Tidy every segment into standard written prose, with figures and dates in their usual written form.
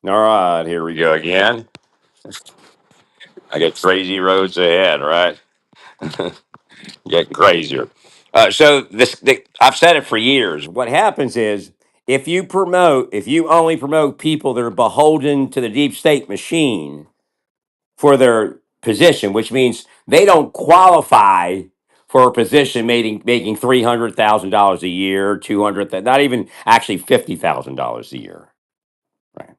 All right, here we go again. I got crazy roads ahead, right? Getting crazier. I've said it for years. What happens is if you only promote people that are beholden to the deep state machine for their position, which means they don't qualify for a position making $300,000 a year, 200, not even actually $50,000 a year. Right.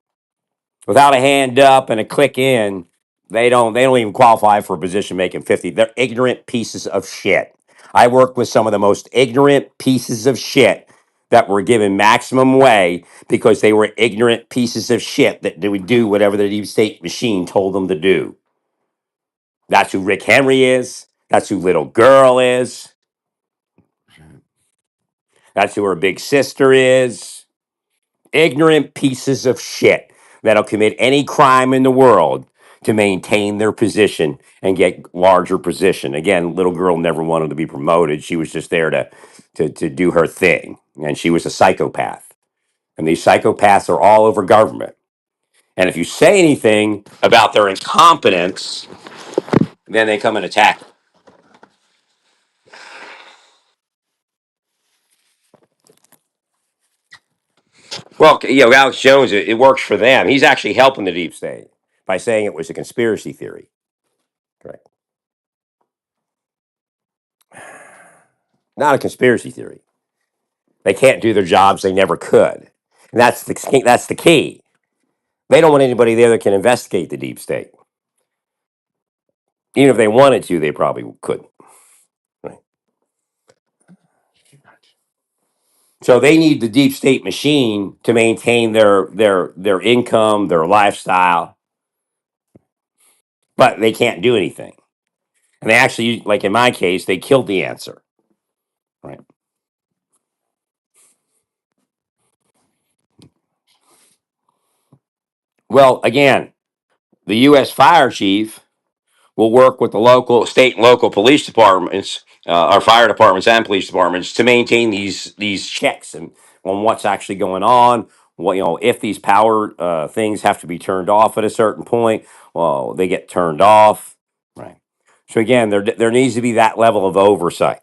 Without a hand up and a click in, they don't even qualify for a position making 50. They're ignorant pieces of shit. I work with some of the most ignorant pieces of shit that were given maximum way because they were ignorant pieces of shit that they would do whatever the deep state machine told them to do. That's who Rick Henry is. That's who little girl is. That's who her big sister is. Ignorant pieces of shit that'll commit any crime in the world to maintain their position and get larger position. Again, little girl never wanted to be promoted. She was just there to do her thing. And she was a psychopath. And these psychopaths are all over government. And if you say anything about their incompetence, then they come and attack. Well, Alex Jones, it works for them. He's actually helping the deep state by saying it was a conspiracy theory. Correct. Not a conspiracy theory. They can't do their jobs. They never could. And that's the key. They don't want anybody there that can investigate the deep state. Even if they wanted to, they probably couldn't. Right. So they need the deep state machine to maintain their income, their lifestyle, but they can't do anything. And they actually, like in my case, they killed the answer. Right. Well, again, the U.S. fire chief will work with the local, state, and local police departments, our fire departments and police departments to maintain these checks and on what's actually going on. What if these power things have to be turned off at a certain point, well, they get turned off. Right. So again, there needs to be that level of oversight.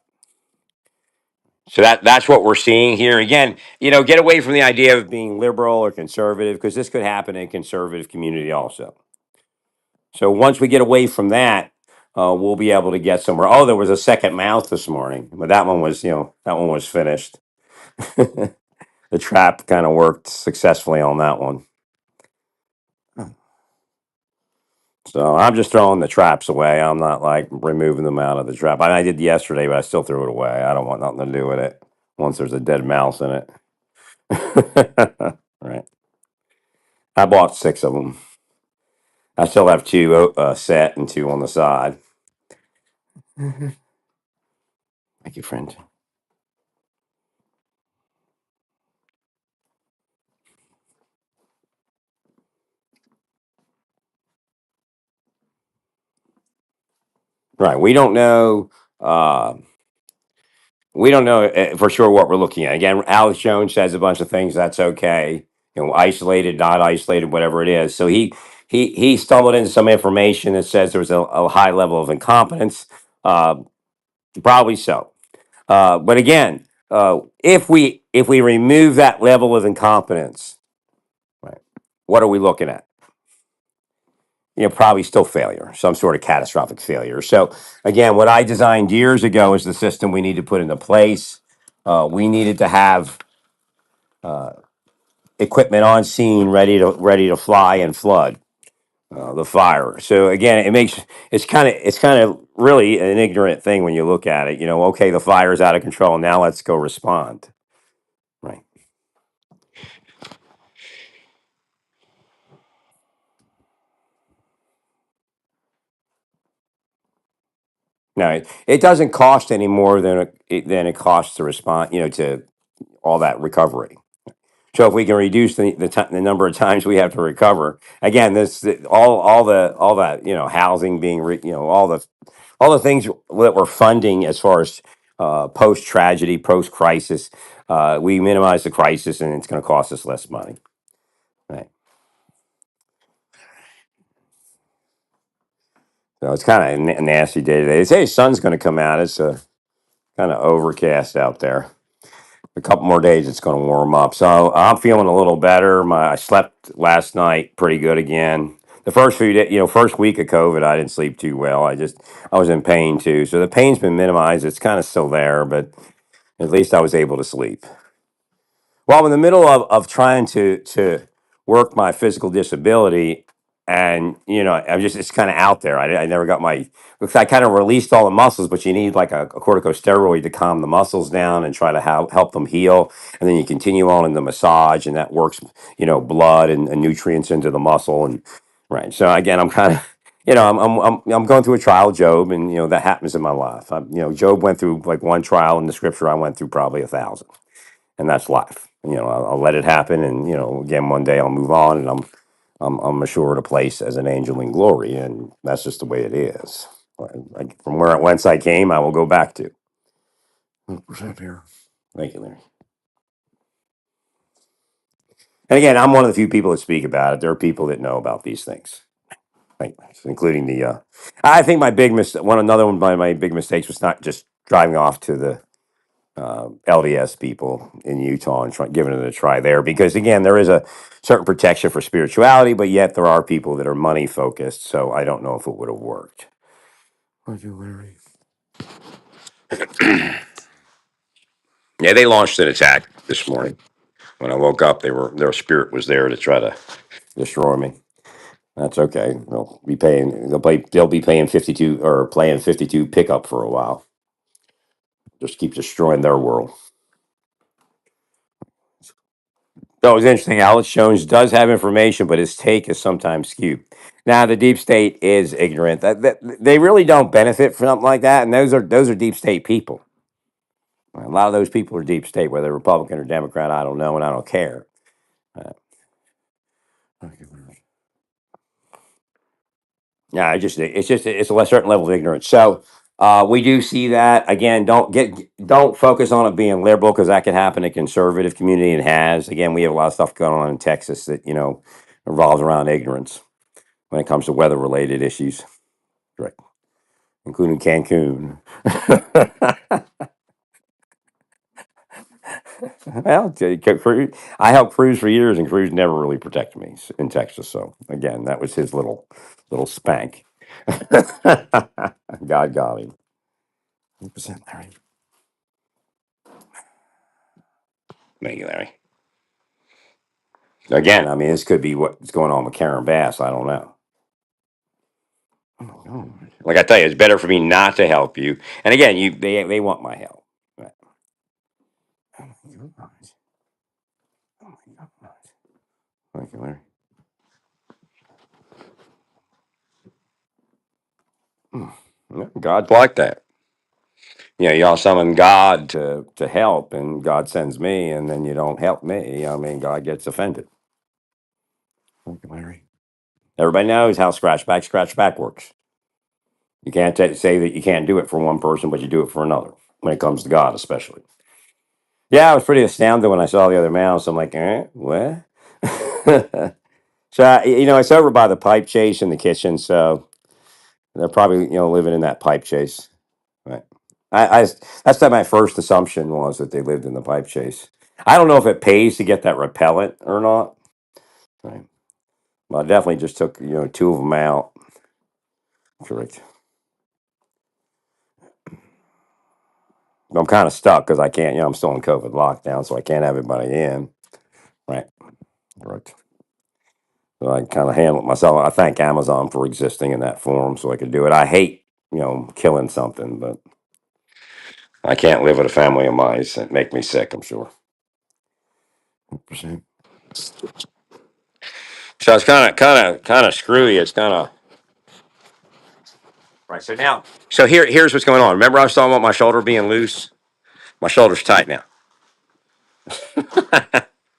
So that's what we're seeing here. Again, get away from the idea of being liberal or conservative because this could happen in conservative community also. So once we get away from that, we'll be able to get somewhere. Oh, there was a second mouth this morning, but that one was finished. The trap kind of worked successfully on that one. So I'm just throwing the traps away. I'm not like removing them out of the trap. I did yesterday, but I still threw it away. I don't want nothing to do with it once there's a dead mouse in it. Right. I bought 6 of them. I still have 2 set and 2 on the side. Thank you, friend. Right. We don't know for sure what we're looking at. Again, Alex Jones says a bunch of things. That's okay. Isolated, not isolated, whatever it is. So he stumbled into some information that says there's a high level of incompetence. Uh, Probably so. But again, if we remove that level of incompetence, right, what are we looking at? Probably still failure, some sort of catastrophic failure. So again, what I designed years ago is the system we need to put into place. We needed to have equipment on scene, ready to fly and flood the fire. So again, it's kind of really an ignorant thing when you look at it. Okay, the fire's out of control. Now let's go respond. Right. No, it doesn't cost any more than it costs to respond. To all that recovery. So if we can reduce the number of times we have to recover, again, all that housing being all the things that we're funding as far as post tragedy, post crisis, we minimize the crisis, and it's going to cost us less money. Right. So it's kind of a nasty day today. They say the sun's going to come out. It's kind of overcast out there. A couple more days, it's going to warm up. So I'm feeling a little better. I slept last night pretty good again. The first few days, first week of COVID, I didn't sleep too well. I was in pain too. So the pain's been minimized. It's kind of still there, but at least I was able to sleep. Well, I'm in the middle of trying to work my physical disability, and I'm just it's kind of out there. I never got my because I kind of released all the muscles, but you need like a corticosteroid to calm the muscles down and try to help them heal, and then you continue on in the massage, and that works blood and nutrients into the muscle, and right. So again, I'm kind of I'm going through a trial, Job, and that happens in my life. Job went through like one trial in the scripture. I went through probably 1,000, and that's life. I'll let it happen, and again, one day I'll move on, and I'm assured a place as an angel in glory, and that's just the way it is. From whence I came, I will go back to. 100% here. Thank you, Larry. And again, I'm one of the few people that speak about it. There are people that know about these things, right? Including the. I think my big another one of my big mistakes was not just driving off to the LDS people in Utah and giving it a try there, because again, there is a certain protection for spirituality, but yet there are people that are money focused. So I don't know if it would have worked. Thank you, Larry. Yeah, they launched an attack this morning. When I woke up, their spirit was there to try to destroy me. That's okay. They'll be paying. They'll be paying 52 or playing 52 pickup for a while. Just keep destroying their world. So it's interesting. Alex Jones does have information, but his take is sometimes skewed. Now, the deep state is ignorant. That they really don't benefit from something like that, and those are deep state people. A lot of those people are deep state, whether Republican or Democrat. I don't know, and I don't care. Uh, yeah, it's a certain level of ignorance. So we do see that again. Don't focus on it being liberal, because that can happen in conservative community and has. Again, we have a lot of stuff going on in Texas that revolves around ignorance when it comes to weather related issues, right? Including Cancun. Well, I helped Cruz for years, and Cruz never really protected me in Texas. So again, that was his little spank. God got him. 100%, Larry. Thank you, Larry. Again, I mean, this could be what's going on with Karen Bass. I don't know. Oh my God. Like I tell you, it's better for me not to help you. And again, they want my help. Right. Oh my God. Oh my God. Thank you, Larry. Yeah, God's like that. Y'all summon God to help, and God sends me, and then you don't help me. I mean, God gets offended. Thank you, Larry. Everybody knows how scratch back works. You can't say that you can't do it for one person, but you do it for another when it comes to God, especially. Yeah, I was pretty astounded when I saw the other mouse. I'm like, what? So, it's over by the pipe chase in the kitchen. So they're probably, living in that pipe chase. Right. That's what my first assumption was, that they lived in the pipe chase. I don't know if it pays to get that repellent or not. Right. Well, I definitely just took, two of them out. Correct. I'm kind of stuck because I can't, I'm still in COVID lockdown, so I can't have everybody in. Right. Right. So I kind of handle it myself. I thank Amazon for existing in that form so I could do it. I hate, killing something, but I can't live with a family of mice that make me sick, I'm sure. 100%. So it's kind of screwy. It's kind of right. So here's what's going on. Remember, I was talking about my shoulder being loose. My shoulder's tight now,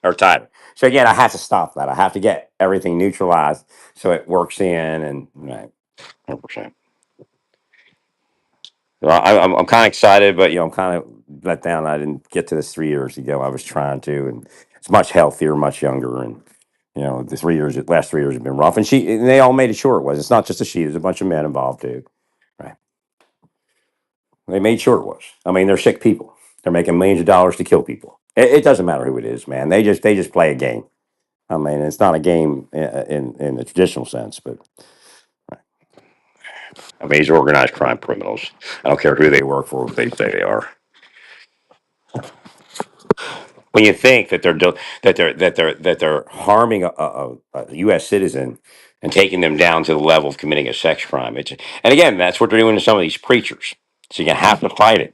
or tighter. So again, I have to stop that. I have to get everything neutralized so it works in, and right, 100%. So I'm kind of excited, but I'm kind of let down. I didn't get to this 3 years ago. I was trying to, and it's much healthier, much younger, and You know, last 3 years have been rough, and they all made it sure it was. It's not just a she; there's a bunch of men involved too. Right? They made sure it was. I mean, they're sick people. They're making millions of dollars to kill people. It doesn't matter who it is, man. They just play a game. I mean, it's not a game in the traditional sense, but I mean, these are organized crime criminals. I don't care who they work for, what they say they are. When you think that they're harming a U.S. citizen and taking them down to the level of committing a sex crime, and again, that's what they're doing to some of these preachers. So you have to fight it.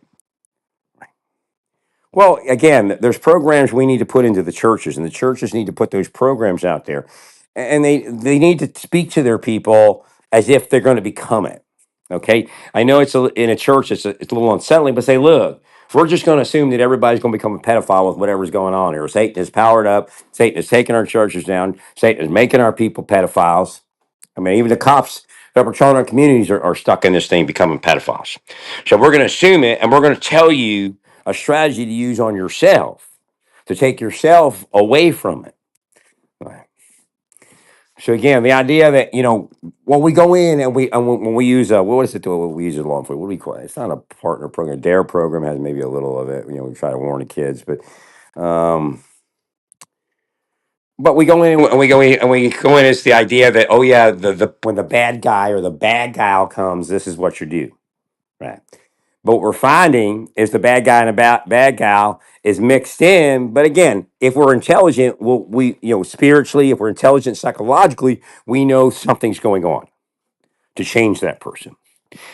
Well, again, there's programs we need to put into the churches, and the churches need to put those programs out there, and they need to speak to their people as if they're going to become it. Okay, I know in a church it's a little unsettling, but say, look, if we're just going to assume that everybody's going to become a pedophile with whatever's going on here. Satan is powered up. Satan is taking our churches down. Satan is making our people pedophiles. I mean, even the cops that patrol our communities are stuck in this thing becoming pedophiles. So we're going to assume it, and we're going to tell you a strategy to use on yourself to take yourself away from it. Right. So again, the idea that when we go in and when we use what is it? What we use it along for? What do we call it? It's not a partner program. Dare program has maybe a little of it. We try to warn the kids, um, but we go in and we go in. It's the idea that, oh yeah, the when the bad guy or the bad gal comes, this is what you do, right? But what we're finding is the bad guy and the bad gal is mixed in. But again, if we're intelligent, we spiritually, if we're intelligent psychologically, we know something's going on to change that person.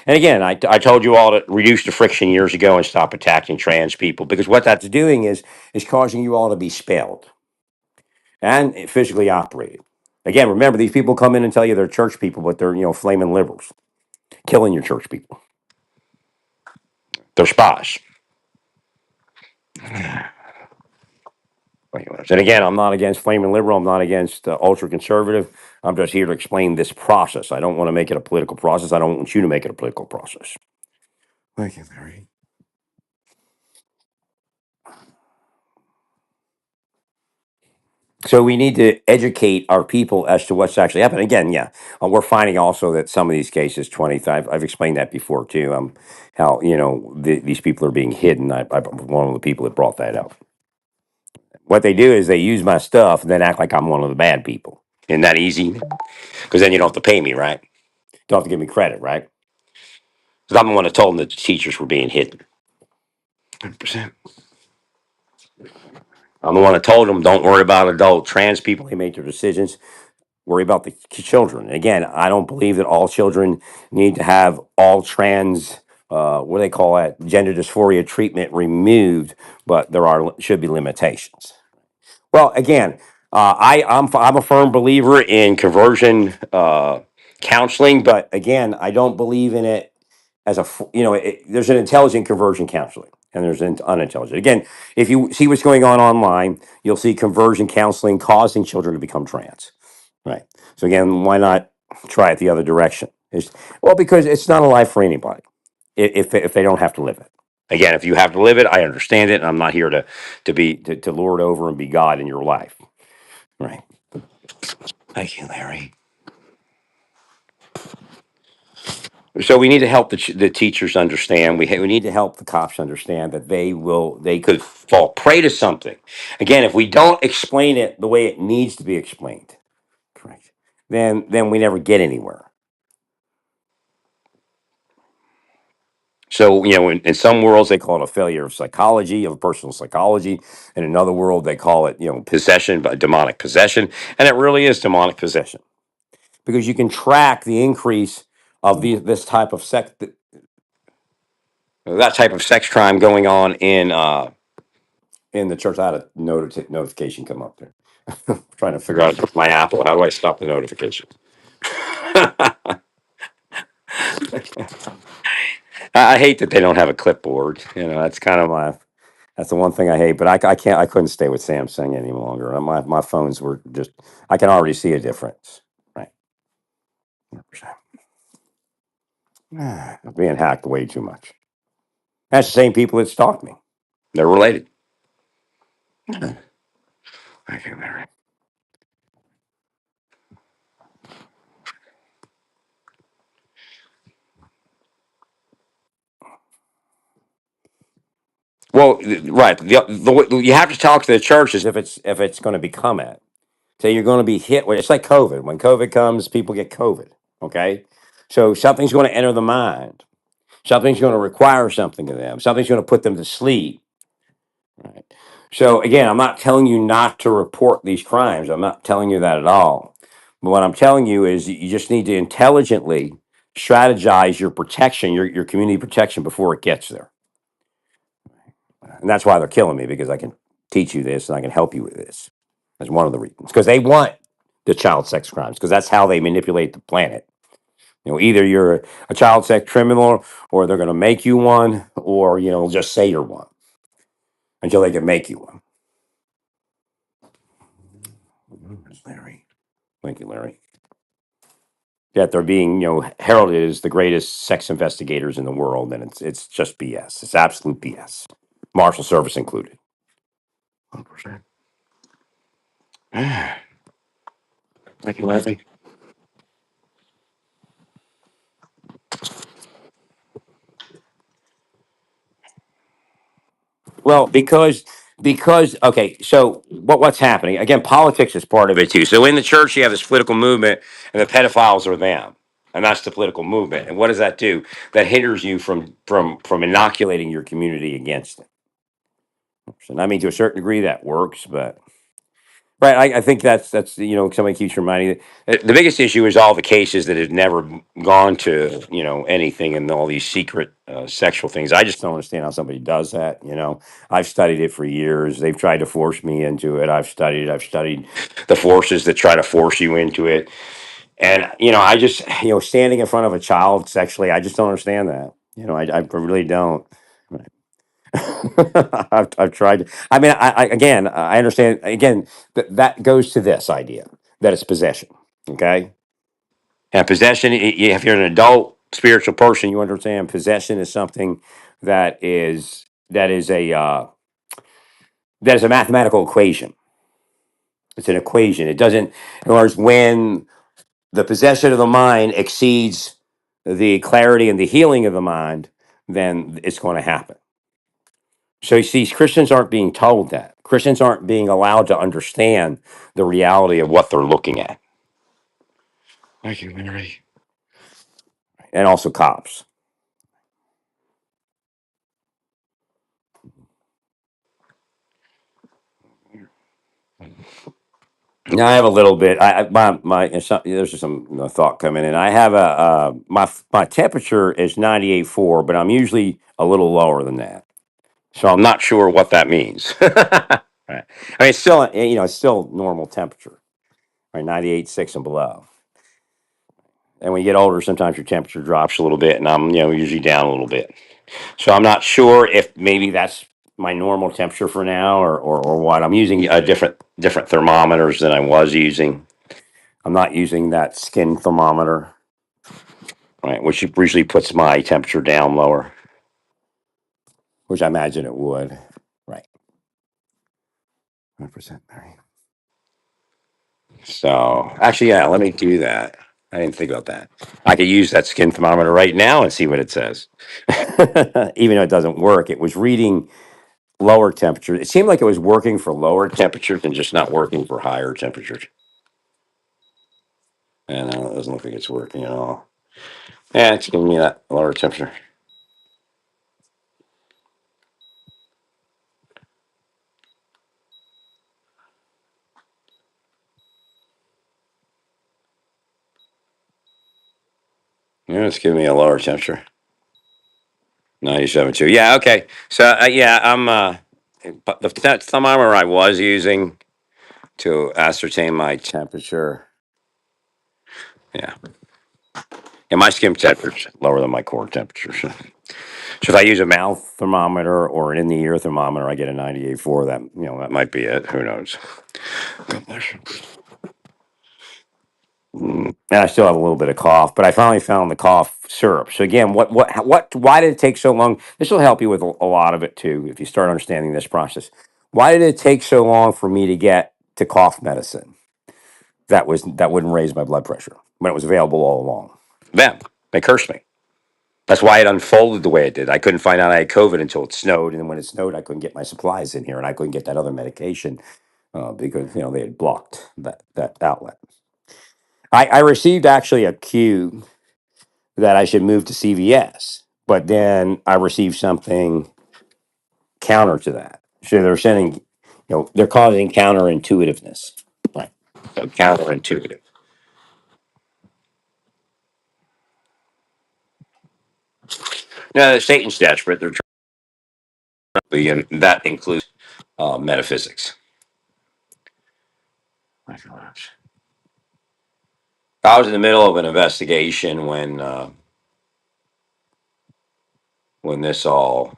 And again, I told you all to reduce the friction years ago and stop attacking trans people, because what that's doing is causing you all to be spelled and physically operated. Again, remember, these people come in and tell you they're church people, but they're flaming liberals, killing your church people. They're spies. And again, I'm not against flaming liberal. I'm not against ultra conservative. I'm just here to explain this process. I don't want to make it a political process. I don't want you to make it a political process. Thank you, Larry. So we need to educate our people as to what's actually happening. Again, yeah, we're finding also that some of these cases, I've explained that before too. How these people are being hidden. I'm one of the people that brought that up. What they do is they use my stuff and then act like I'm one of the bad people. Isn't that easy? Because then you don't have to pay me, right? Don't have to give me credit, right? Because I'm the one that told them that the teachers were being hidden. 100%. I'm the one that told them, don't worry about adult trans people. They make their decisions. Worry about the children. And again, I don't believe that all children need to have all trans, what do they call that, gender dysphoria treatment removed, but should be limitations. Well, again, I'm a firm believer in conversion counseling, but again, I don't believe in it as there's an intelligent conversion counseling and there's an unintelligent. Again, if you see what's going on online, you'll see conversion counseling causing children to become trans. Right. So again, why not try it the other direction? Well, because it's not a life for anybody if they don't have to live it. Again, if you have to live it, I understand it, and I'm not here to lord over and be God in your life. Right. Thank you, Larry. So we need to help the teachers understand. We need to help the cops understand that they could fall prey to something. Again, if we don't explain it the way it needs to be explained, correct, then we never get anywhere. So, in some worlds, they call it a failure of psychology, of personal psychology. In another world, they call it, possession, but demonic possession. And it really is demonic possession because you can track the increase of this type of that type of sex crime going on in the church. I had a notification come up there. Trying to figure out my Apple. How do I stop the notification? I hate that they don't have a clipboard. That's kind of that's the one thing I hate. But I can't. I couldn't stay with Samsung any longer. My phones were just. I can already see a difference. Right. 100%. Being hacked way too much. That's the same people that stalked me. They're related. I can't remember. Well, right. You have to talk to the church as if it's going to become it. So you're going to be hit with. It's like COVID. When COVID comes, people get COVID. Okay, so something's going to enter the mind. Something's going to require something of them. Something's going to put them to sleep. Right. So again, I'm not telling you not to report these crimes. I'm not telling you that at all. But what I'm telling you is you just need to intelligently strategize your protection, your community protection before it gets there. And that's why they're killing me because I can teach you this and I can help you with this. That's one of the reasons. Because they want the child sex crimes because that's how they manipulate the planet. Either you're a child sex criminal or they're going to make you one or, just say you're one until they can make you one. There's Larry. Thank you, Larry. That they're being, heralded as the greatest sex investigators in the world, and it's just BS. It's absolute BS. Marshal Service included. 100%. Thank you, Larry. Well, because okay, so what's happening again? Politics is part of it too. So in the church, you have this political movement, and the pedophiles are them, and that's the political movement. And what does that do? That hinders you from inoculating your community against it. So I mean, to a certain degree, that works, but right, I think that's somebody keeps reminding the biggest issue is all the cases that have never gone to anything and all these secret sexual things. I just don't understand how somebody does that. I've studied it for years. They've tried to force me into it. I've studied the forces that try to force you into it, and I just standing in front of a child sexually, I just don't understand that. I really don't. I've tried. I mean, again, I understand. Again, that goes to this idea that it's possession. Okay, and possession. If you're an adult spiritual person, you understand possession is something that is a mathematical equation. It's an equation. It doesn't. In other words, when the possession of the mind exceeds the clarity and the healing of the mind, then it's going to happen. So you see, Christians aren't being told that. Christians aren't being allowed to understand the reality of what they're looking at. Thank you, Mary. And also cops. Now I have a little bit. There's some thought coming in. I have my temperature is 98.4, but I'm usually a little lower than that. So I'm not sure what that means. Right. I mean, it's still it's still normal temperature, right? 98.6 and below. And when you get older, sometimes your temperature drops a little bit, and I'm usually down a little bit. So I'm not sure if maybe that's my normal temperature for now, or what. I'm using a different thermometers than I was using. I'm not using that skin thermometer, right, which usually puts my temperature down lower, which I imagine it would. Right, 100%, Mary. So actually, yeah, let me do that. I didn't think about that. I could use that skin thermometer right now and see what it says. Even though it doesn't work, it was reading lower temperature. It seemed like it was working for lower temperatures and just not working for higher temperatures. And it doesn't look like it's working at all. Yeah, it's giving me that lower temperature. Yeah, it's giving me a lower temperature. 97.2. Yeah, okay. So, yeah, but the thermometer I was using to ascertain my temperature, yeah. Yeah, my skin temperature is lower than my core temperature. So if I use a mouth thermometer or an in the ear thermometer, I get a 98.4. That might be it. Who knows? And I still have a little bit of cough, but I finally found the cough syrup. So again, why did it take so long? This will help you with a lot of it too, if you start understanding this process. Why did it take so long for me to get to cough medicine that wouldn't raise my blood pressure when it was available all along? Them, they cursed me. That's why it unfolded the way it did. I couldn't find out I had COVID until it snowed, and then when it snowed, I couldn't get my supplies in here, and I couldn't get that other medication because they had blocked that outlet. I received actually a cue that I should move to CVS, but then I received something counter to that. So they're sending, they're calling it counterintuitiveness, right? So counterintuitive. No, Satan's desperate. They're trying, and that includes metaphysics. My gosh. I was in the middle of an investigation when this all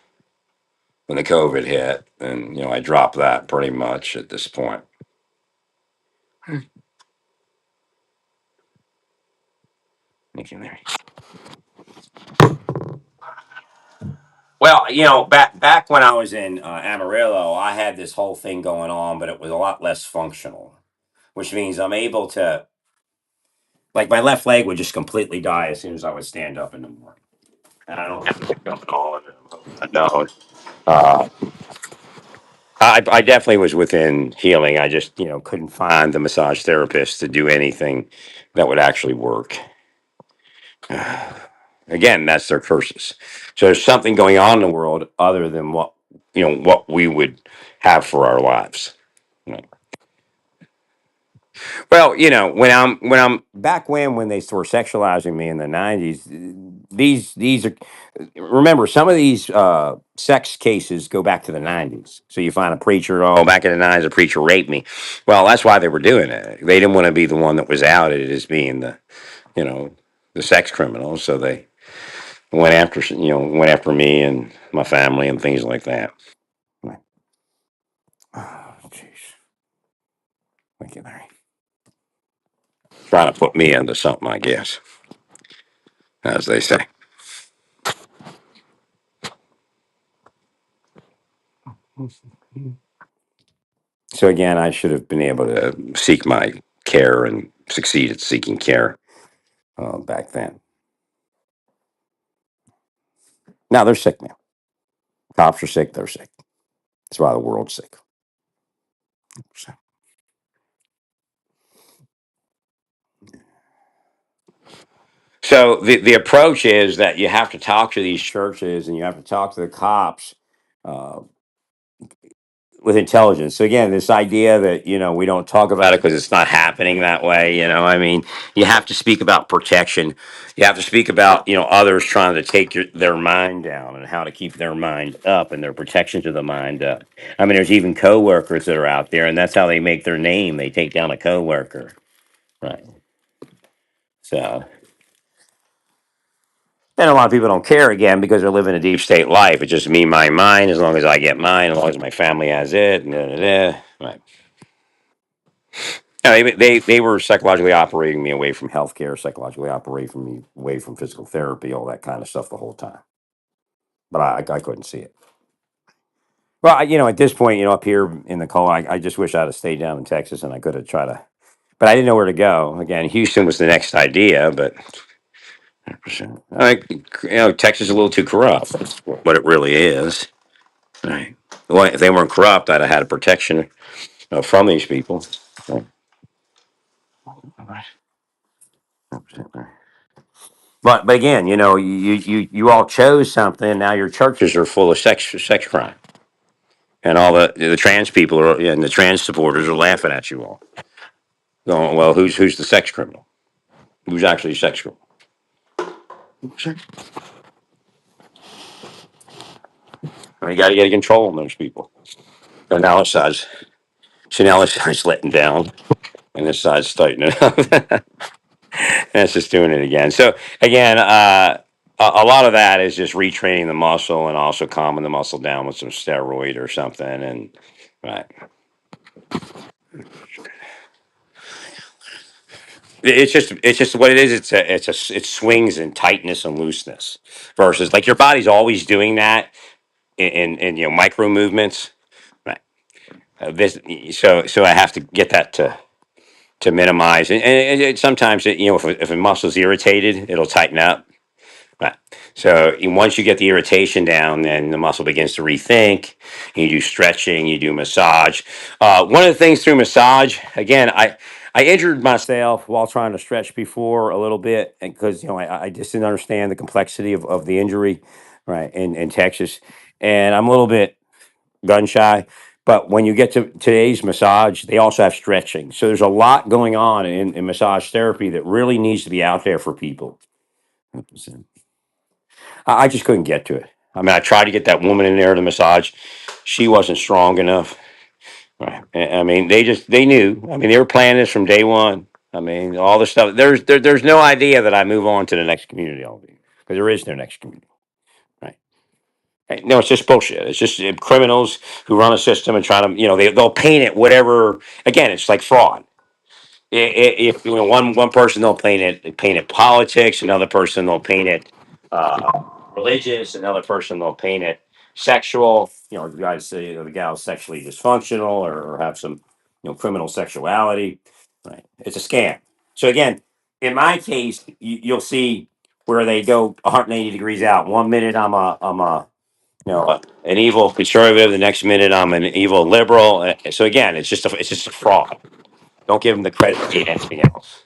when the COVID hit, and I dropped that pretty much at this point. Thank you, Larry. Well, back when I was in Amarillo, I had this whole thing going on, but it was a lot less functional, which means I'm able to, like, my left leg would just completely die as soon as I would stand up in the morning, and I don't have to go all of it. I don't. Uh, I definitely was within healing. I just couldn't find the massage therapist to do anything that would actually work. Again, that's their curses. So there's something going on in the world other than what we would have for our lives. Right. Well, when I'm back when they were sexualizing me in the '90s, these are, remember, some of these sex cases go back to the '90s. So you find a preacher, oh, back in the '90s, a preacher raped me. Well, that's why they were doing it. They didn't want to be the one that was outed as being you know the sex criminal. So they went after me and my family and things like that. Right. Oh, jeez. Thank you, Larry. Trying to put me into something, I guess, as they say. So again, I should have been able to seek my care and succeed at seeking care back then. Now they're sick now. Cops are sick. They're sick. That's why the world's sick. So the approach is that you have to talk to these churches and you have to talk to the cops uh, with intelligence. So again, this idea that we don't talk about it because it's not happening that way. I mean, you have to speak about protection. You have to speak about others trying to take their mind down and how to keep their mind up and their protection to the mind up. I mean, there's even coworkers that are out there, and that's how they make their name. They take down a coworker, right? So. And a lot of people don't care again because they're living a deep state life. It's just me, mine. As long as I get mine, as long as my family has it. Da, da, da. Right. No, they were psychologically operating me away from healthcare, psychologically operating me away from physical therapy, all that kind of stuff the whole time. But I couldn't see it. Well, at this point, up here in the call, I just wish I'd have stayed down in Texas and I could have tried to, but I didn't know where to go. Again, Houston was the next idea, but 100%. Texas is a little too corrupt. That's what it really is. Right. Well, if they weren't corrupt, I'd have had a protection from these people. Right. All right. 100%. But again, you all chose something. And now your churches are full of sex crime, and all the trans people and the trans supporters are laughing at you all. Going, well, who's the sex criminal? Who's actually a sex criminal? Sure. You got to get a control on those people. And now it's size. So now it's size letting down, and this side's tightening up. And it's just doing it again. So again, a lot of that is just retraining the muscle and also calming the muscle down with some steroid or something. And right, it's just what it is. It swings in tightness and looseness versus like your body's always doing that in micro movements. Right. This so I have to get that to minimize and sometimes if a muscle's irritated, it'll tighten up. Right. So once you get the irritation down, then the muscle begins to rethink. You do stretching, you do massage. One of the things through massage, again, I injured myself while trying to stretch before a little bit, because I just didn't understand the complexity of the injury, right? In Texas, and I'm a little bit gun shy. But when you get to today's massage, they also have stretching. So there's a lot going on in massage therapy that really needs to be out there for people. I just couldn't get to it. I mean, I tried to get that woman in there to massage. She wasn't strong enough. Right. I mean, they knew. I mean, they were planning this from day one. I mean, all the stuff. There's no idea that I move on to the next community. Because there is no next community. Right. Right. No, it's just bullshit. It's just criminals who run a system and try to, they'll paint it whatever. Again, it's like fraud. If one person they'll paint it politics, another person they'll paint it religious, another person they'll paint it sexual. The guys say the gal's sexually dysfunctional, or have some criminal sexuality. Right, it's a scam. So again, in my case, you'll see where they go 180 degrees out. One minute I'm a an evil conservative. The next minute I'm an evil liberal. So again, it's just a fraud. Don't give them the credit for anything else.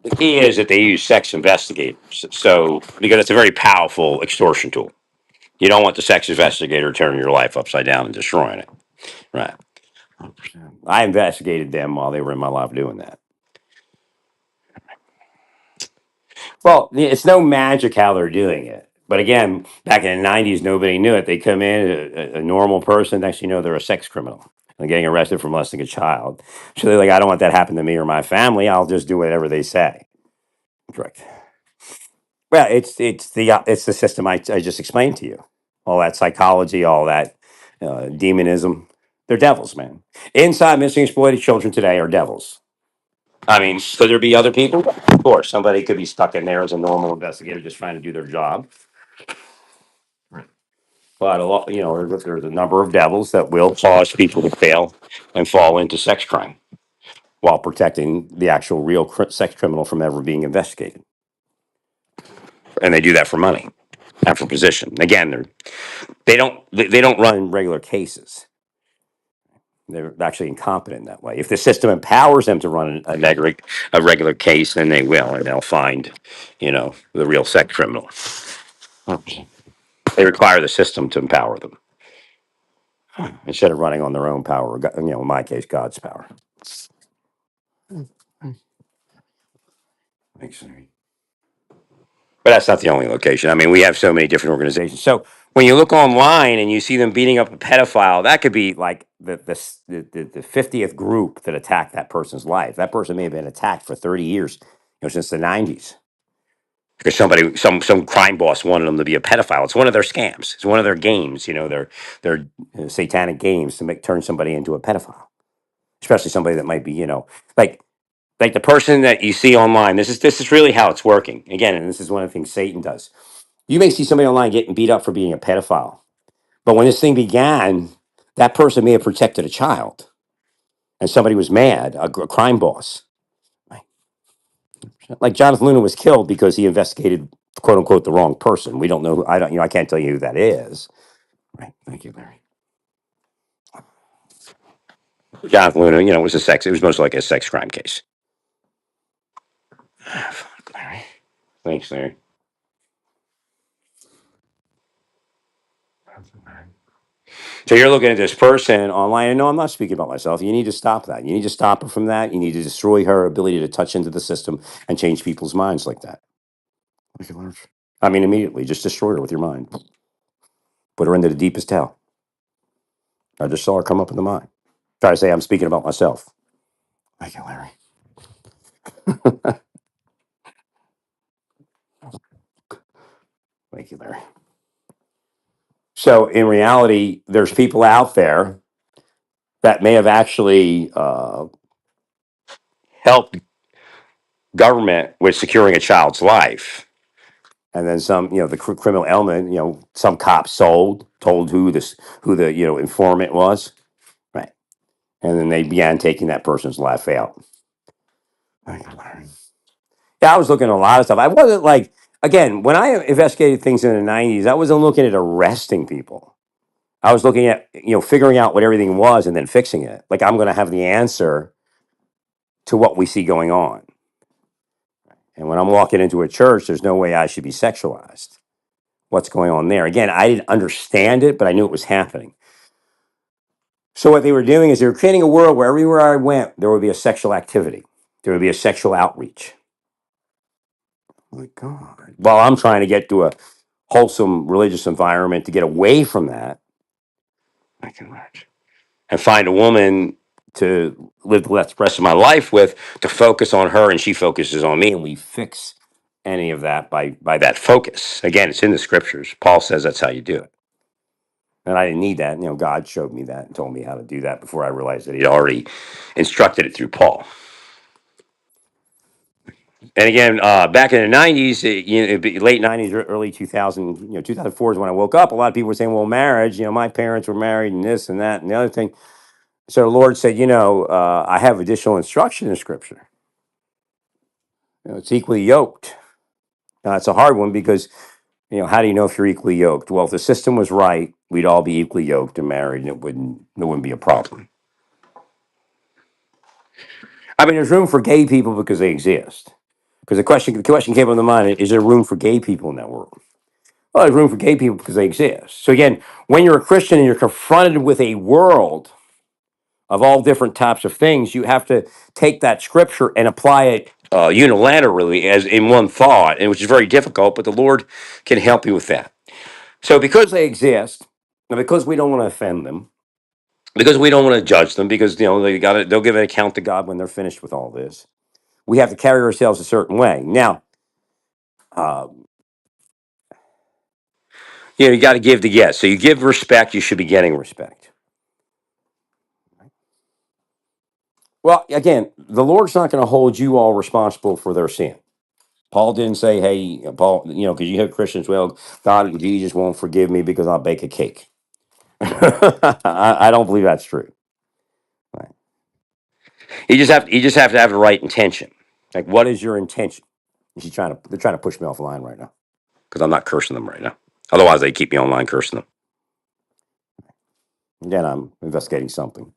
The key is that they use sex investigators. So, because it's a very powerful extortion tool. You don't want the sex investigator turning your life upside down and destroying it. Right. I investigated them while they were in my life doing that. Well, it's no magic how they're doing it. But again, back in the 90s, nobody knew it. They come in, a normal person, next thing you know, they're a sex criminal. They're getting arrested for molesting a child. So they're like, I don't want that to happen to me or my family. I'll just do whatever they say. Correct. Well, it's the system I just explained to you. All that psychology, all that demonism. They're devils, man. Inside missing exploited children today are devils. I mean, could there be other people? Of course, somebody could be stuck in there as a normal investigator just trying to do their job. But a lot, there's a number of devils that will cause people to fail and fall into sex crime while protecting the actual real sex criminal from ever being investigated. And they do that for money and for position. Again, they don't run regular cases. They're actually incompetent in that way. If the system empowers them to run a regular case, then they will, and they'll find, the real sex criminal. They require the system to empower them instead of running on their own power. In my case, God's power. Thanks, Larry. But that's not the only location. I mean, we have so many different organizations. So when you look online and you see them beating up a pedophile, that could be like the 50th group that attacked that person's life. That person may have been attacked for 30 years, since the 90s. Because some crime boss wanted them to be a pedophile. It's one of their scams. It's one of their games. Their satanic games to turn somebody into a pedophile, especially somebody that might be, like the person that you see online. This is really how it's working. Again, and this is one of the things Satan does. You may see somebody online getting beat up for being a pedophile, but when this thing began, that person may have protected a child, and somebody was mad, a crime boss. Right? Like Jonathan Luna was killed because he investigated "quote unquote" the wrong person. We don't know. I don't. I can't tell you who that is. Right? Thank you, Larry. Jonathan Luna, was a sex. It was most like a sex crime case. Fuck, Larry. Thanks, Larry. So you're looking at this person online, and no, I'm not speaking about myself. You need to stop that. You need to stop her from that. You need to destroy her ability to touch into the system and change people's minds like that. I mean, immediately, just destroy her with your mind. Put her into the deepest hell. I just saw her come up in the mind. Try to say I'm speaking about myself. Thank you, Larry. Thank you, Larry. So in reality, there's people out there that may have actually helped government with securing a child's life. And then some, the criminal element, some cop told who the informant was, right? And then they began taking that person's life out. Yeah, I was looking at a lot of stuff. I wasn't like, again, when I investigated things in the 90s, I wasn't looking at arresting people. I was looking at, figuring out what everything was and then fixing it. Like, I'm going to have the answer to what we see going on. And when I'm walking into a church, there's no way I should be sexualized. What's going on there? Again, I didn't understand it, but I knew it was happening. So what they were doing is they were creating a world where everywhere I went, there would be a sexual activity. There would be a sexual outreach. Oh my God. While I'm trying to get to a wholesome religious environment to get away from that, I can watch and find a woman to live the rest of my life with, to focus on her and she focuses on me, and we fix any of that by that focus. Again, it's in the scriptures. Paul says that's how you do it. And I didn't need that. God showed me that and told me how to do that before I realized that he'd already instructed it through Paul. And again, back in the 90s, late 90s, early 2000, 2004 is when I woke up. A lot of people were saying, well, marriage, my parents were married and this and that and the other thing. So the Lord said, I have additional instruction in Scripture. It's equally yoked. Now, it's a hard one because, how do you know if you're equally yoked? Well, if the system was right, we'd all be equally yoked and married, and there wouldn't be a problem. I mean, there's room for gay people because they exist. Because the question came up in the mind: is there room for gay people in that world? Well, there's room for gay people because they exist. So again, when you're a Christian and you're confronted with a world of all different types of things, you have to take that scripture and apply it unilaterally as in one thought, and which is very difficult. But the Lord can help you with that. So because they exist, and because we don't want to offend them, because we don't want to judge them, because they'll give an account to God when they're finished with all this. We have to carry ourselves a certain way. Now, uh, you got to give to get. So you give respect, you should be getting respect. Well, again, the Lord's not going to hold you all responsible for their sin. Paul didn't say, hey, Paul, because you have Christians, well, God and Jesus won't forgive me because I'll bake a cake. I don't believe that's true. Right. You just have to have the right intention. Like, what is your intention? They're trying to push me off the line right now because I'm not cursing them right now. Otherwise, they keep me online cursing them. Again, I'm investigating something.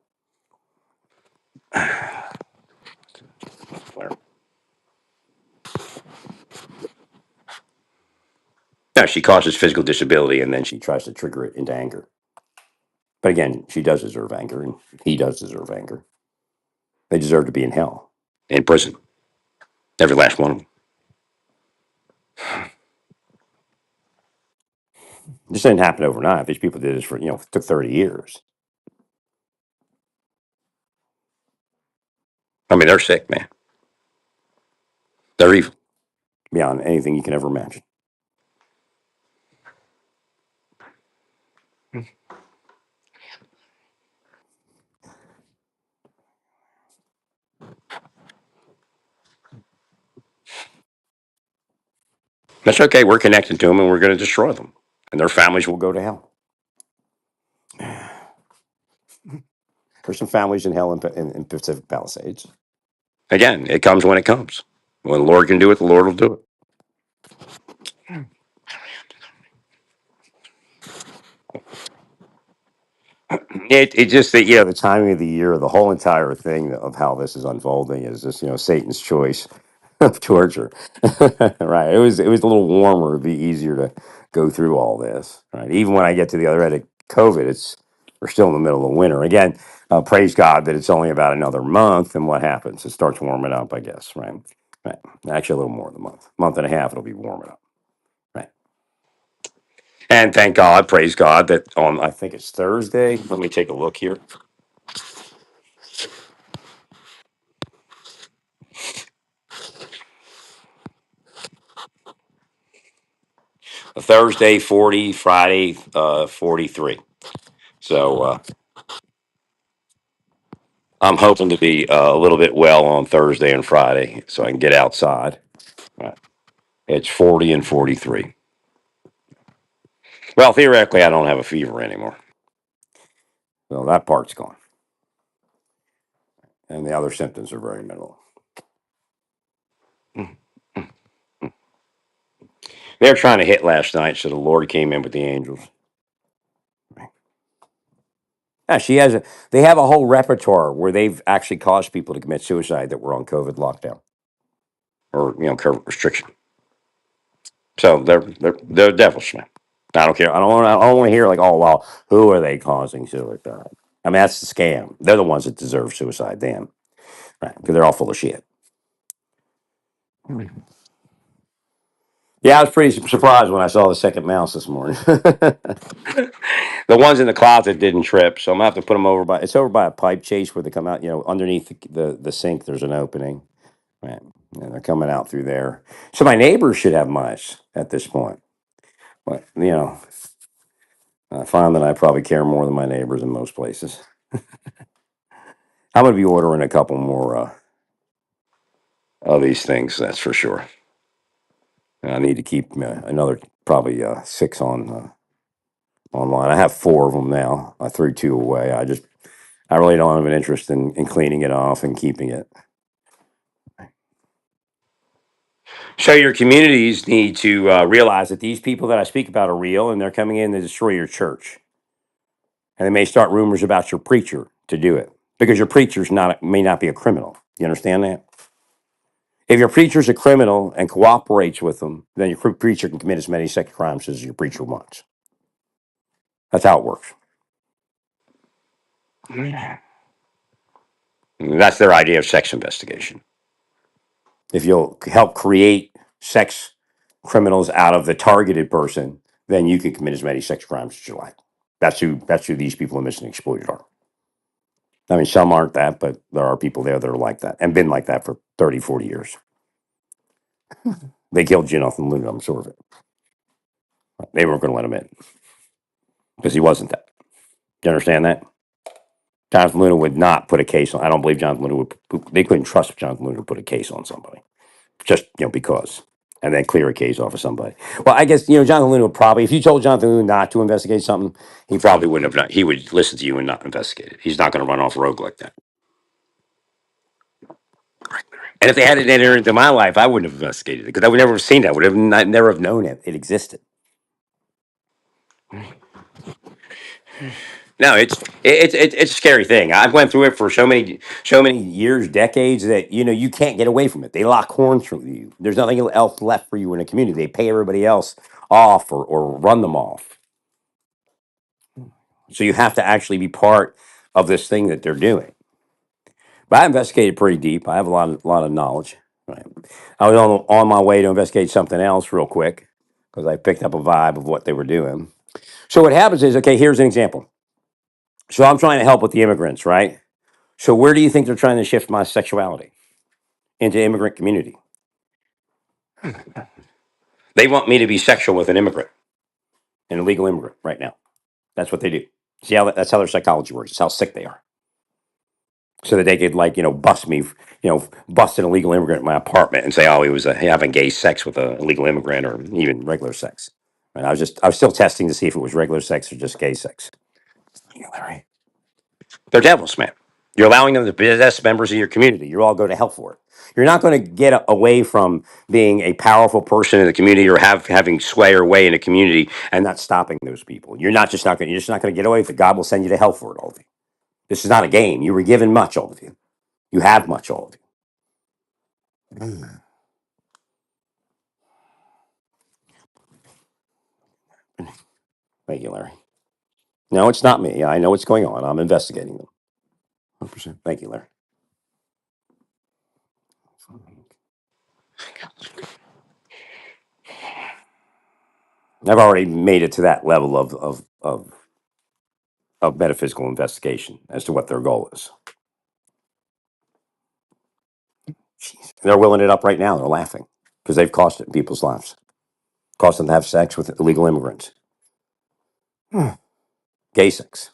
Now, she causes physical disability and then she tries to trigger it into anger. But again, she does deserve anger and he does deserve anger. They deserve to be in hell, in prison. Every last one of them. This didn't happen overnight. These people did this for, it took 30 years. I mean, they're sick, man. They're evil beyond anything you can ever imagine. That's okay. We're connected to them and we're going to destroy them. And their families will go to hell. There's some families in hell in Pacific Palisades. Again, it comes when it comes. When the Lord can do it, the Lord will do it. It just that the timing of the year, the whole entire thing of how this is unfolding is just Satan's choice of torture. Right? It was a little warmer, it'd be easier to go through all this. Right? Even when I get to the other end of COVID, we're still in the middle of winter again. Praise God that it's only about another month, and what happens? It starts warming up, I guess. Right? Right. Actually, a little more than a month and a half. It'll be warming up. Right. And thank God, praise God that on I think it's Thursday. Let me take a look here. Thursday 40, Friday 43. So I'm hoping to be a little bit well on Thursday and Friday so I can get outside. Right. It's 40 and 43. Well, theoretically, I don't have a fever anymore. So that part's gone. and the other symptoms are very minimal. They were trying to hit last night, so the Lord came in with the angels. Yeah, she has a. They have a whole repertoire where they've actually caused people to commit suicide that were on COVID lockdown or COVID restriction. So they're devils, man. I don't care. I don't want to hear like, oh well, who are they causing suicide? I mean, that's the scam. They're the ones that deserve suicide. Damn, right? Because they're all full of shit. Yeah, I was pretty surprised when I saw the second mouse this morning. The ones in the closet didn't trip, so I'm gonna have to put them over by. It's over by a pipe chase where they come out. Underneath the sink, there's an opening. Right, and they're coming out through there. So my neighbors should have mice at this point. But I find that I probably care more than my neighbors in most places. I'm gonna be ordering a couple more of these things. That's for sure. And I need to keep another probably six on online. I have four of them now. I threw two away. I really don't have an interest in cleaning it off and keeping it. So your communities need to realize that these people that I speak about are real, and they're coming in to destroy your church. And they may start rumors about your preacher to do it because your preacher's may not be a criminal. You understand that? If your preacher's a criminal and cooperates with them, then your preacher can commit as many sex crimes as your preacher wants. That's how it works. That's their idea of sex investigation. If you'll help create sex criminals out of the targeted person, then you can commit as many sex crimes as you like. That's who these people in Missing Exploited are. I mean, some aren't that, but there are people there that are like that and been like that for 30, 40 years. They killed Jonathan Luna, I'm sure of it. They weren't going to let him in because he wasn't that. Do you understand that? Jonathan Luna would not put a case on. I don't believe Jonathan Luna would. They couldn't trust Jonathan Luna to put a case on somebody, just because, and then clear a case off of somebody. Well, I guess Jonathan Luna would probably, if you told Jonathan Luna not to investigate something, he probably wouldn't have done. He would listen to you and not investigate it. He's not going to run off rogue like that. And if they had it enter into my life, I wouldn't have investigated it because I would never have seen that. Would have never have known it existed. No, it's a scary thing. I've went through it for so many years, decades that you can't get away from it. They lock horns from you. There's nothing else left for you in a community. They pay everybody else off or run them off. So you have to actually be part of this thing that they're doing. But I investigated pretty deep. I have a lot of knowledge. Right. I was on my way to investigate something else real quick because I picked up a vibe of what they were doing. So what happens is, okay, here's an example. So I'm trying to help with the immigrants, right? So where do you think they're trying to shift my sexuality? Into immigrant community. They want me to be sexual with an immigrant, an illegal immigrant right now. That's what they do. See how that's how their psychology works. It's how sick they are. So that they could bust me, bust an illegal immigrant in my apartment and say, oh, he was having gay sex with an illegal immigrant or even regular sex. And I was still testing to see if it was regular sex or just gay sex. Yeah, Larry. They're devils, man. You're allowing them to possess members of your community. You all go to hell for it. You're not going to get away from being a powerful person in the community or having sway or way in a community and not stopping those people. You're just not going to get away with it. God will send you to hell for it, all of you. This is not a game. You were given much, all of you. You have much, all of you. Thank you, Larry. No, it's not me. I know what's going on. I'm investigating them. 100%. Thank you, Larry. I've already made it to that level of metaphysical investigation as to what their goal is. Jeez. They're willing it up right now. They're laughing because they've cost it people's lives. Cost them to have sex with illegal immigrants. Gay sex.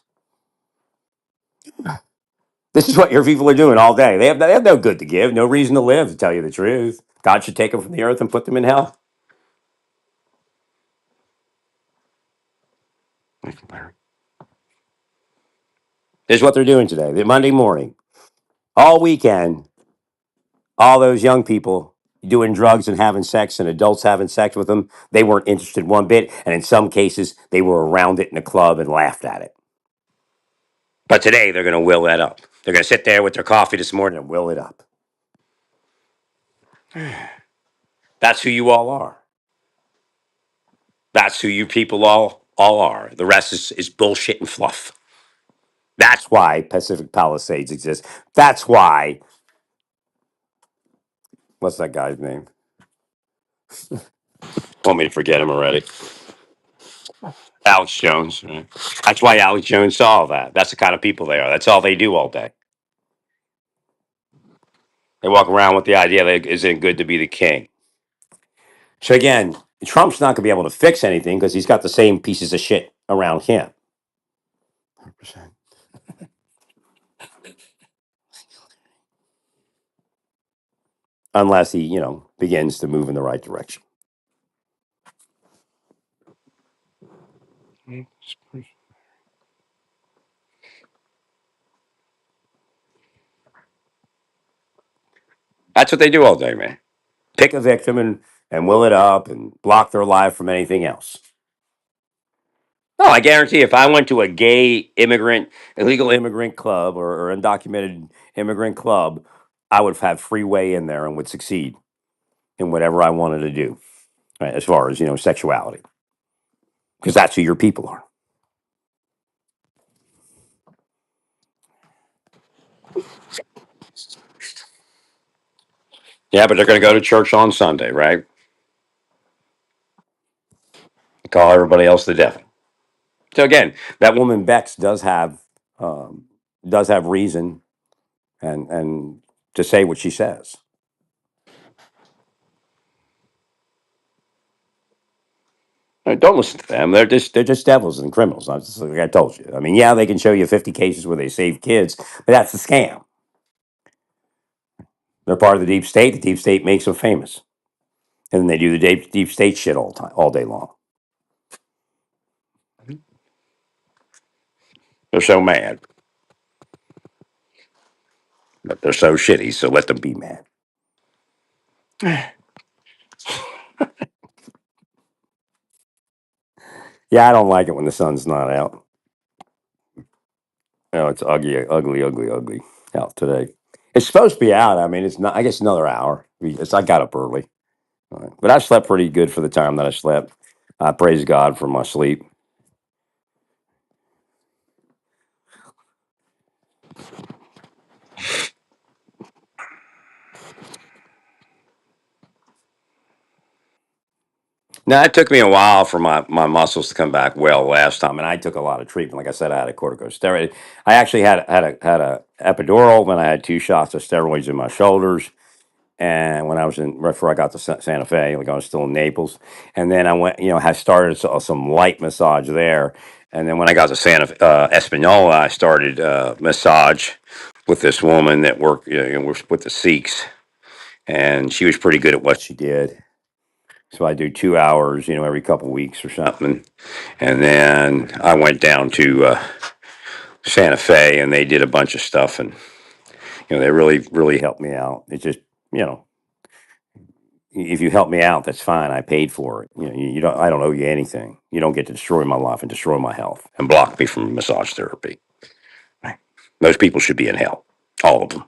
This is what your people are doing all day. They have no good to give, no reason to live, to tell you the truth. God should take them from the earth and put them in hell. This is what they're doing today. Monday morning. all weekend, all those young people doing drugs and having sex and adults having sex with them, they weren't interested one bit. And in some cases, they were around it in a club and laughed at it. But today, they're going to will that up. They're going to sit there with their coffee this morning and will it up. That's who you all are. That's who you people all are. The rest is bullshit and fluff. That's why Pacific Palisades exists. That's why, what's that guy's name? Want me to forget him already? Alex Jones. Right? That's why Alex Jones saw all that. That's the kind of people they are. That's all they do all day. They walk around with the idea that it isn't good to be the king. So again, Trump's not going to be able to fix anything because he's got the same pieces of shit around him. 100%. Unless he, begins to move in the right direction. That's what they do all day, man. Pick a victim and will it up and block their life from anything else. No, I guarantee if I went to a gay immigrant, illegal immigrant club or undocumented immigrant club, I would have free way in there and would succeed in whatever I wanted to do, right, as far as, sexuality. Because that's who your people are. Yeah, but they're going to go to church on Sunday, right? Call everybody else the devil. So again, that woman Bex um, does have reason and to say what she says. Don't listen to them. They're just devils and criminals. Like I told you. I mean, yeah, they can show you 50 cases where they save kids, but that's a scam. They're part of the deep state. The deep state makes them famous, and then they do the deep state shit all day long. They're so mad, but they're so shitty. So let them be mad. Yeah, I don't like it when the sun's not out. It's ugly, ugly, ugly, ugly out today. It's supposed to be out. I mean, it's not. I guess another hour. I got up early, but I slept pretty good for the time that I slept. I praise God for my sleep. Now, it took me a while for my muscles to come back well last time, and I took a lot of treatment. Like I said, I had a corticosteroid. I actually had a epidural, then I had 2 shots of steroids in my shoulders. And when I was right before I got to Santa Fe, like I was still in Naples, and then I went, had started some light massage there, and then when I got to Santa Espanola, I started massage with this woman that worked, with the Sikhs, and she was pretty good at what she did. So I do 2 hours, every couple weeks or something, and then I went down to Santa Fe, and they did a bunch of stuff, and they really really helped me out. It just you know if you help me out, that's fine. I paid for it. You don't. I don't owe you anything. You don't get to destroy my life and destroy my health and block me from massage therapy. Right? Most people should be in hell, all of them.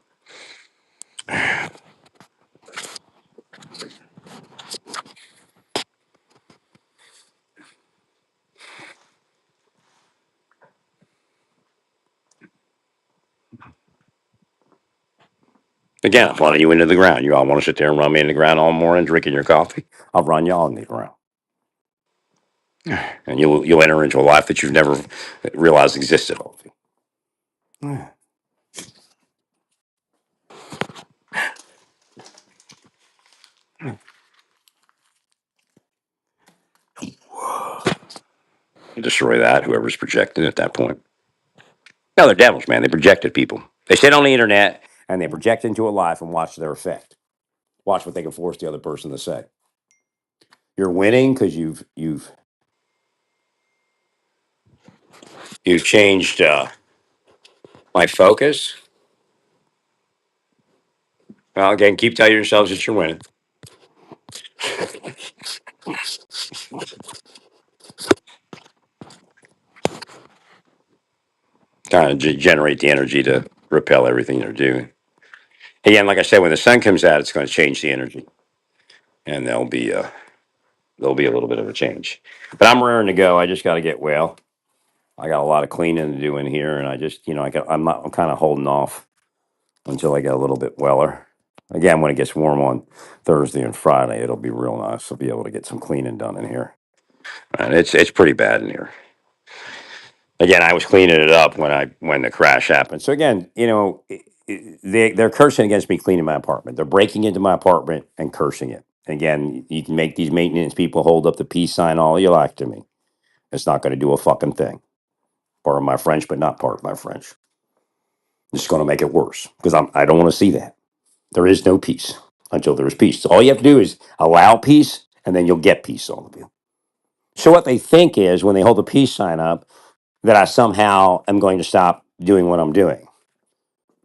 Again, I'm running you into the ground. You all want to sit there and run me in the ground all morning, drinking your coffee? I'll run you all in the ground, and you'll enter into a life that you've never realized existed. All of you. You destroy that. Whoever's projecting at that point. No, they're devils, man. They projected people. They sit on the internet and they project into a life and watch their effect. Watch what they can force the other person to say. You're winning because you've changed my focus. Well, again, keep telling yourselves that you're winning. Kind of generate the energy to repel everything they're doing. Again, like I said, when the sun comes out, it's going to change the energy, and there'll be a little bit of a change. But I'm raring to go. I just got to get well. I got a lot of cleaning to do in here, and I just, I'm kind of holding off until I get a little bit weller. Again, when it gets warm on Thursday and Friday, it'll be real nice to be able to get some cleaning done in here. And it's pretty bad in here. Again, I was cleaning it up when the crash happened. So again, they're cursing against me cleaning my apartment. They're breaking into my apartment and cursing it. Again, you can make these maintenance people hold up the peace sign all you like to me. It's not going to do a fucking thing. Pardon my French, but not part of my French. It's going to make it worse because I don't want to see that. There is no peace until there is peace. So all you have to do is allow peace, and then you'll get peace, all of you. So what they think is when they hold the peace sign up, that I somehow am going to stop doing what I'm doing.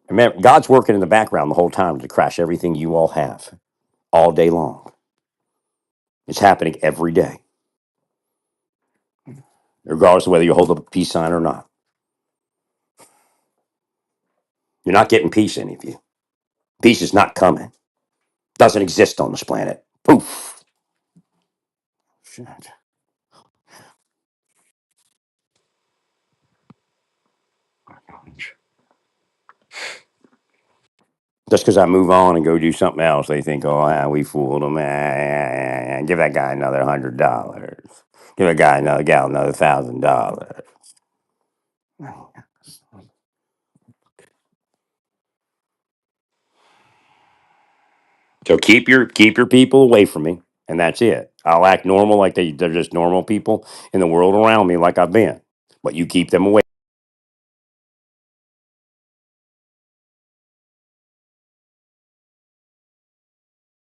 Remember, God's working in the background the whole time to crash everything you all have all day long. It's happening every day, regardless of whether you hold up a peace sign or not. You're not getting peace, any of you. Peace is not coming. Doesn't exist on this planet. Poof. Shit. Just because I move on and go do something else, they think, oh, we fooled them. Give that guy another $100. Give that guy another gal another $1,000. So keep your people away from me, and that's it. I'll act normal like they're just normal people in the world around me, like I've been. But you keep them away.